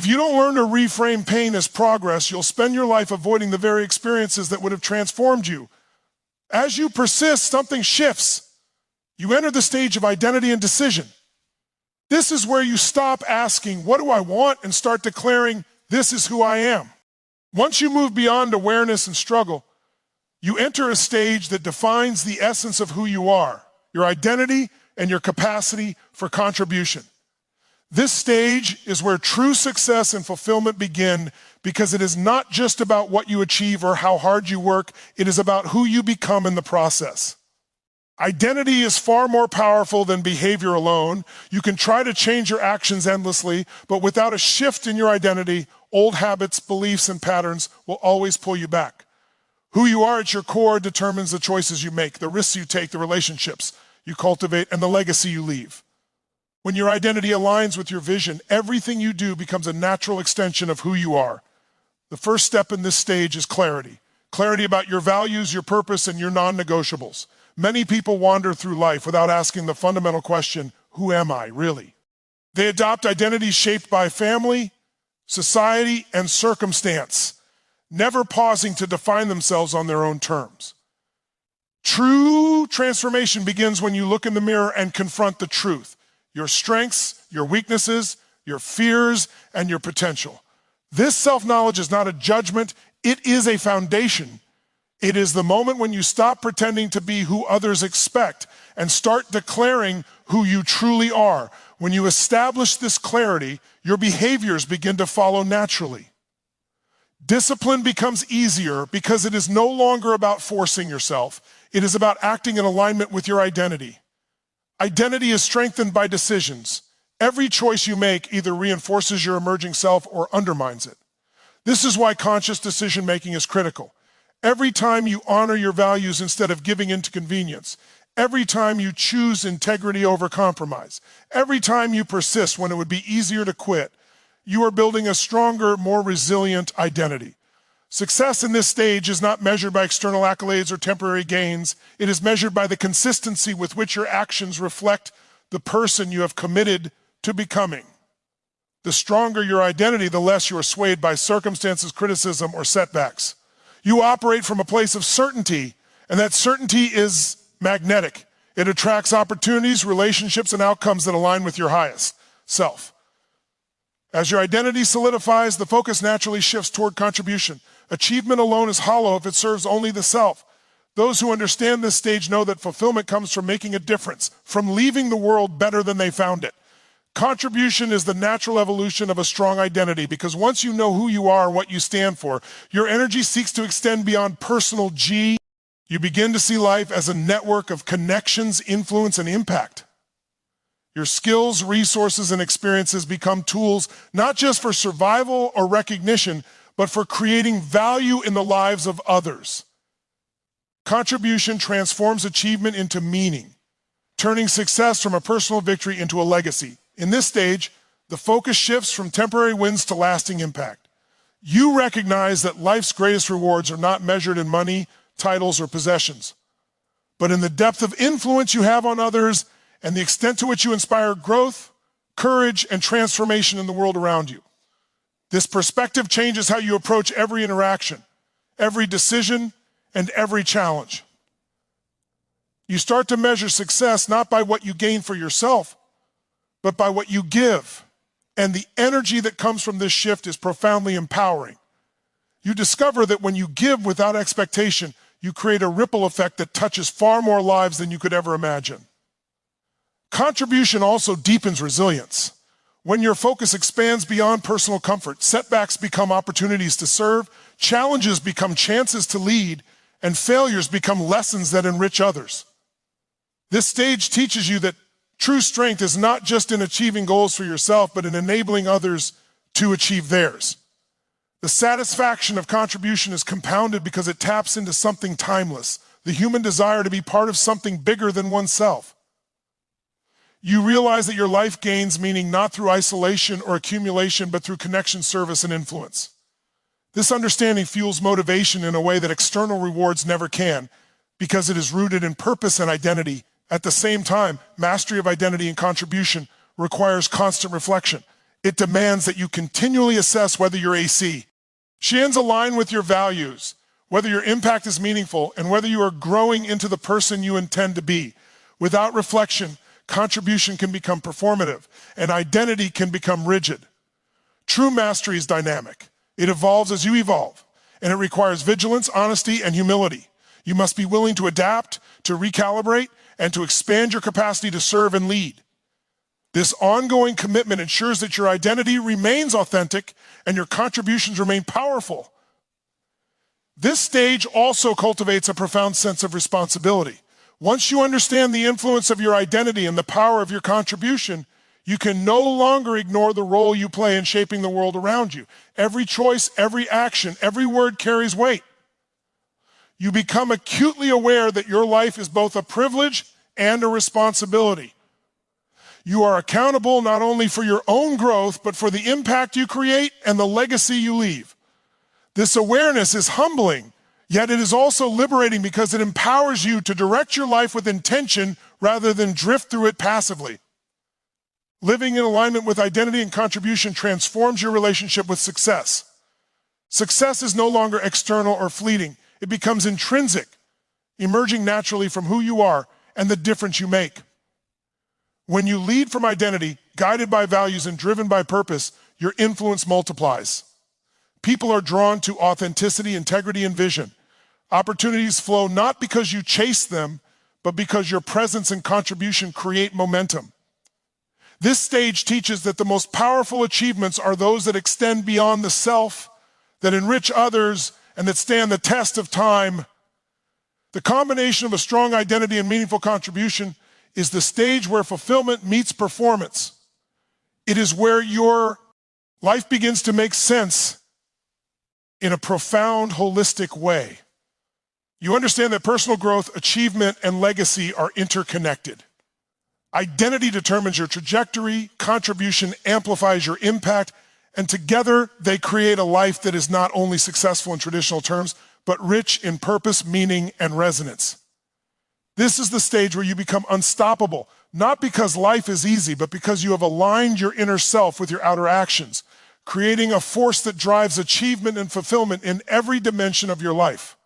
If you don't learn to reframe pain as progress, you'll spend your life avoiding the very experiences that would have transformed you. As you persist, something shifts. You enter the stage of identity and decision. This is where you stop asking, what do I want, and start declaring, this is who I am. Once you move beyond awareness and struggle, you enter a stage that defines the essence of who you are, your identity and your capacity for contribution. This stage is where true success and fulfillment begin, because it is not just about what you achieve or how hard you work, it is about who you become in the process. Identity is far more powerful than behavior alone. You can try to change your actions endlessly, but without a shift in your identity, old habits, beliefs, and patterns will always pull you back. Who you are at your core determines the choices you make, the risks you take, the relationships you cultivate, and the legacy you leave. When your identity aligns with your vision, everything you do becomes a natural extension of who you are. The first step in this stage is clarity. Clarity about your values, your purpose, and your non-negotiables. Many people wander through life without asking the fundamental question, who am I really? They adopt identities shaped by family, society, and circumstance, never pausing to define themselves on their own terms. True transformation begins when you look in the mirror and confront the truth, your strengths, your weaknesses, your fears, and your potential. This self-knowledge is not a judgment, it is a foundation. It is the moment when you stop pretending to be who others expect and start declaring who you truly are. When you establish this clarity, your behaviors begin to follow naturally. Discipline becomes easier because it is no longer about forcing yourself. It is about acting in alignment with your identity. Identity is strengthened by decisions. Every choice you make either reinforces your emerging self or undermines it. This is why conscious decision-making is critical. Every time you honor your values instead of giving in to convenience, every time you choose integrity over compromise, every time you persist when it would be easier to quit, you are building a stronger, more resilient identity. Success in this stage is not measured by external accolades or temporary gains. It is measured by the consistency with which your actions reflect the person you have committed to becoming. The stronger your identity, the less you are swayed by circumstances, criticism, or setbacks. You operate from a place of certainty, and that certainty is magnetic. It attracts opportunities, relationships, and outcomes that align with your highest self. As your identity solidifies, the focus naturally shifts toward contribution. Achievement alone is hollow if it serves only the self. Those who understand this stage know that fulfillment comes from making a difference, from leaving the world better than they found it. Contribution is the natural evolution of a strong identity, because once you know who you are and what you stand for, your energy seeks to extend beyond personal G. You begin to see life as a network of connections, influence, and impact. Your skills, resources, and experiences become tools not just for survival or recognition, but for creating value in the lives of others. Contribution transforms achievement into meaning, turning success from a personal victory into a legacy. In this stage, the focus shifts from temporary wins to lasting impact. You recognize that life's greatest rewards are not measured in money, titles, or possessions, but in the depth of influence you have on others and the extent to which you inspire growth, courage, and transformation in the world around you. This perspective changes how you approach every interaction, every decision, and every challenge. You start to measure success not by what you gain for yourself, but by what you give. And the energy that comes from this shift is profoundly empowering. You discover that when you give without expectation, you create a ripple effect that touches far more lives than you could ever imagine. Contribution also deepens resilience. When your focus expands beyond personal comfort, setbacks become opportunities to serve, challenges become chances to lead, and failures become lessons that enrich others. This stage teaches you that true strength is not just in achieving goals for yourself, but in enabling others to achieve theirs. The satisfaction of contribution is compounded because it taps into something timeless, the human desire to be part of something bigger than oneself. You realize that your life gains meaning not through isolation or accumulation, but through connection, service, and influence. This understanding fuels motivation in a way that external rewards never can, because it is rooted in purpose and identity. At the same time, mastery of identity and contribution requires constant reflection. It demands that you continually assess whether you're AC. Shan's align with your values, whether your impact is meaningful, and whether you are growing into the person you intend to be. Without reflection, contribution can become performative, and identity can become rigid. True mastery is dynamic. It evolves as you evolve, and it requires vigilance, honesty, and humility. You must be willing to adapt, to recalibrate, and to expand your capacity to serve and lead. This ongoing commitment ensures that your identity remains authentic and your contributions remain powerful. This stage also cultivates a profound sense of responsibility. Once you understand the influence of your identity and the power of your contribution, you can no longer ignore the role you play in shaping the world around you. Every choice, every action, every word carries weight. You become acutely aware that your life is both a privilege and a responsibility. You are accountable not only for your own growth, but for the impact you create and the legacy you leave. This awareness is humbling, yet it is also liberating because it empowers you to direct your life with intention rather than drift through it passively. Living in alignment with identity and contribution transforms your relationship with success. Success is no longer external or fleeting. It becomes intrinsic, emerging naturally from who you are and the difference you make. When you lead from identity, guided by values and driven by purpose, your influence multiplies. People are drawn to authenticity, integrity, and vision. Opportunities flow not because you chase them, but because your presence and contribution create momentum. This stage teaches that the most powerful achievements are those that extend beyond the self, that enrich others, and that stand the test of time. The combination of a strong identity and meaningful contribution is the stage where fulfillment meets performance. It is where your life begins to make sense in a profound, holistic way. You understand that personal growth, achievement, and legacy are interconnected. Identity determines your trajectory, contribution amplifies your impact, and together they create a life that is not only successful in traditional terms, but rich in purpose, meaning, and resonance. This is the stage where you become unstoppable, not because life is easy, but because you have aligned your inner self with your outer actions, creating a force that drives achievement and fulfillment in every dimension of your life.